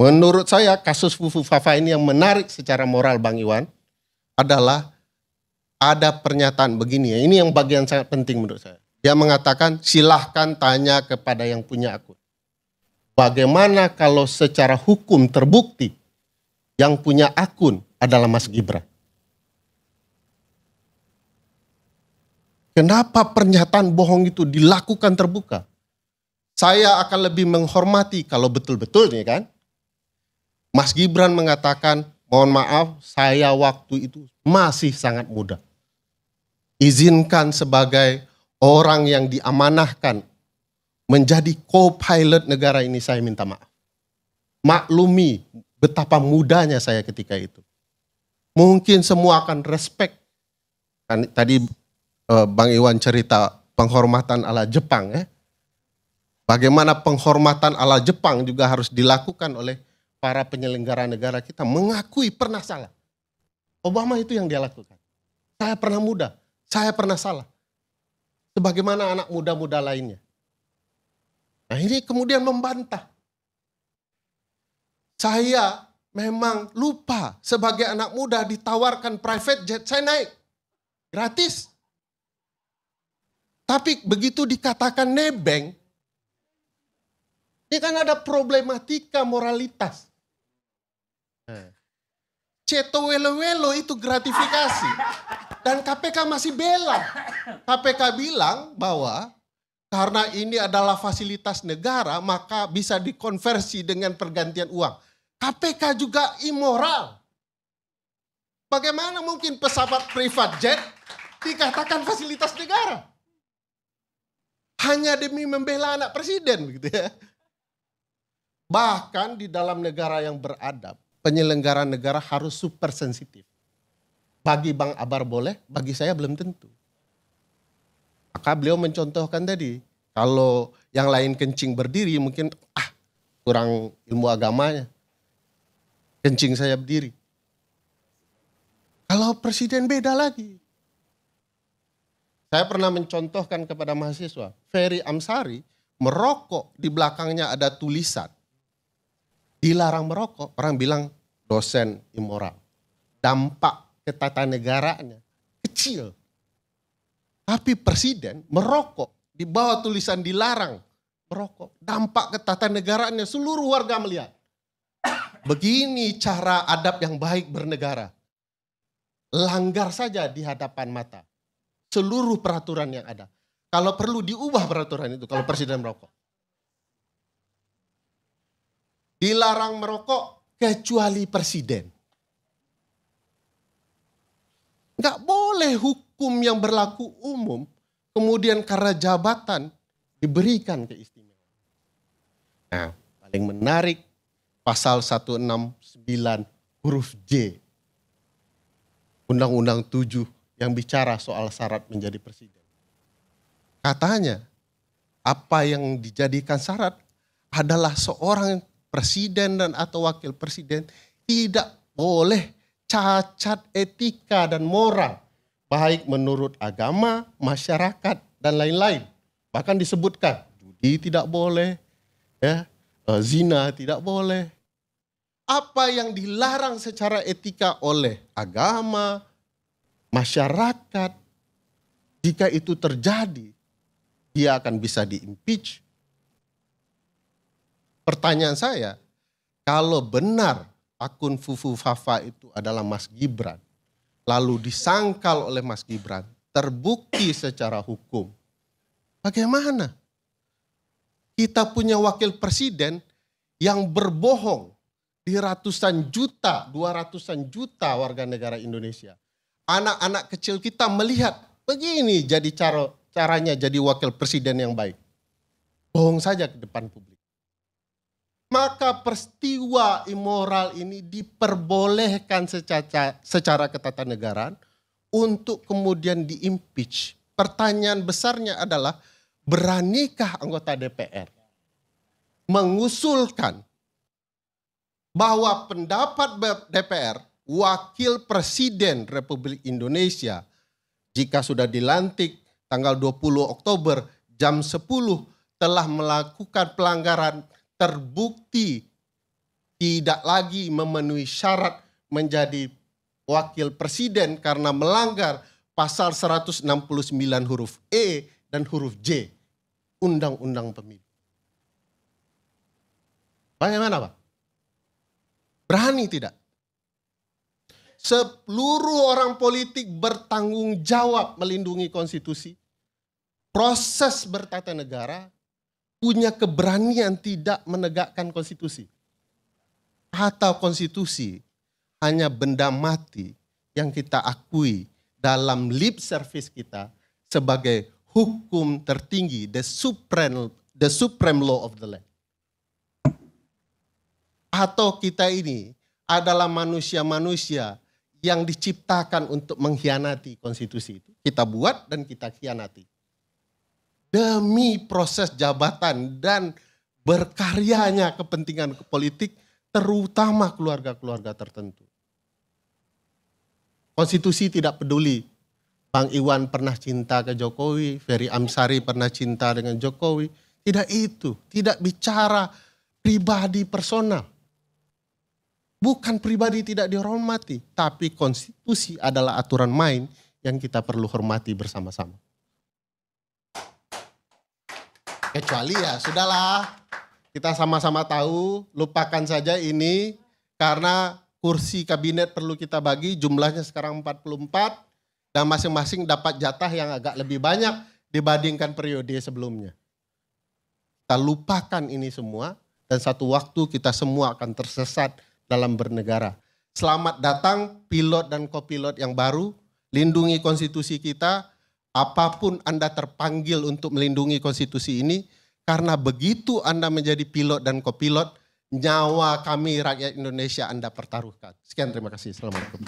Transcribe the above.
Menurut saya kasus Fufu Fafa ini yang menarik secara moral Bang Iwan adalah ada pernyataan begini ya. Ini yang bagian sangat penting menurut saya. Dia mengatakan silahkan tanya kepada yang punya akun. Bagaimana kalau secara hukum terbukti yang punya akun adalah Mas Gibran? Kenapa pernyataan bohong itu dilakukan terbuka? Saya akan lebih menghormati kalau betul-betul nih kan. Mas Gibran mengatakan, mohon maaf saya waktu itu masih sangat muda. Izinkan sebagai orang yang diamanahkan menjadi co-pilot negara ini saya minta maaf. Maklumi betapa mudanya saya ketika itu. Mungkin semua akan respect. Tadi Bang Iwan cerita penghormatan ala Jepang ya. Bagaimana penghormatan ala Jepang juga harus dilakukan oleh para penyelenggara negara kita mengakui pernah salah. Obama itu yang dia lakukan. Saya pernah muda, saya pernah salah. Sebagaimana anak muda-muda lainnya. Nah ini kemudian membantah. Saya memang lupa sebagai anak muda ditawarkan private jet, saya naik. Gratis. Tapi begitu dikatakan nebeng, ini kan ada problematika moralitas. Ceto welo-welo itu gratifikasi. Dan KPK masih bela. KPK bilang bahwa karena ini adalah fasilitas negara maka bisa dikonversi dengan pergantian uang. KPK juga immoral. Bagaimana mungkin pesawat privat jet dikatakan fasilitas negara? Hanya demi membela anak presiden begitu ya. Bahkan di dalam negara yang beradab, penyelenggara negara harus super sensitif. Bagi Bang Abar boleh, bagi saya belum tentu. Maka beliau mencontohkan tadi, kalau yang lain kencing berdiri mungkin kurang ilmu agamanya. Kencing saya berdiri. Kalau presiden beda lagi. Saya pernah mencontohkan kepada mahasiswa, Ferry Amsari merokok di belakangnya ada tulisan. Dilarang merokok, orang bilang dosen immoral. Dampak ketatanegaranya kecil. Tapi presiden merokok, di bawah tulisan dilarang merokok. Dampak ketatanegaraannya seluruh warga melihat. Begini cara adab yang baik bernegara. Langgar saja di hadapan mata. Seluruh peraturan yang ada. Kalau perlu diubah peraturan itu kalau presiden merokok. Dilarang merokok kecuali presiden. Nggak boleh hukum yang berlaku umum kemudian karena jabatan diberikan keistimewaan. Nah, paling menarik pasal 169 huruf J. Undang-Undang 7 yang bicara soal syarat menjadi presiden. Katanya, apa yang dijadikan syarat adalah seorang presiden dan atau wakil presiden tidak boleh cacat etika dan moral. Baik menurut agama, masyarakat, dan lain-lain. Bahkan disebutkan, judi tidak boleh, ya, zina tidak boleh. Apa yang dilarang secara etika oleh agama, masyarakat, jika itu terjadi, dia akan bisa di-impeach. Pertanyaan saya, kalau benar akun Fufu Fafa itu adalah Mas Gibran, lalu disangkal oleh Mas Gibran, terbukti secara hukum, bagaimana? Kita punya wakil presiden yang berbohong di ratusan juta, 200-an juta warga negara Indonesia. Anak-anak kecil kita melihat, begini jadi caranya jadi wakil presiden yang baik. Bohong saja ke depan publik. Maka peristiwa immoral ini diperbolehkan secara ketatanegaraan untuk kemudian di-impeach. Pertanyaan besarnya adalah, beranikah anggota DPR mengusulkan bahwa pendapat DPR, wakil presiden Republik Indonesia, jika sudah dilantik tanggal 20 Oktober jam 10 telah melakukan pelanggaran terbukti tidak lagi memenuhi syarat menjadi wakil presiden karena melanggar pasal 169 huruf E dan huruf J Undang-Undang Pemilu. Bagaimana, Pak? Berani tidak? Seluruh orang politik bertanggung jawab melindungi konstitusi. Proses bertata negara punya keberanian tidak menegakkan konstitusi. Atau konstitusi hanya benda mati yang kita akui dalam lip service kita sebagai hukum tertinggi, the supreme law of the land. Atau kita ini adalah manusia-manusia yang diciptakan untuk mengkhianati konstitusi itu. Kita buat dan kita khianati. Demi proses jabatan dan berkaryanya kepentingan politik, terutama keluarga-keluarga tertentu. Konstitusi tidak peduli. Bang Iwan pernah cinta ke Jokowi, Ferry Amsari pernah cinta dengan Jokowi. Tidak itu, tidak bicara pribadi personal. Bukan pribadi tidak dihormati, tapi konstitusi adalah aturan main yang kita perlu hormati bersama-sama. Kecuali ya sudahlah, kita sama-sama tahu, lupakan saja ini karena kursi kabinet perlu kita bagi, jumlahnya sekarang 44 dan masing-masing dapat jatah yang agak lebih banyak dibandingkan periode sebelumnya. Kita lupakan ini semua dan satu waktu kita semua akan tersesat dalam bernegara. Selamat datang pilot dan kopilot yang baru, lindungi konstitusi kita, apapun Anda terpanggil untuk melindungi konstitusi ini, karena begitu Anda menjadi pilot dan kopilot, nyawa kami rakyat Indonesia Anda pertaruhkan. Sekian, terima kasih. Assalamualaikum.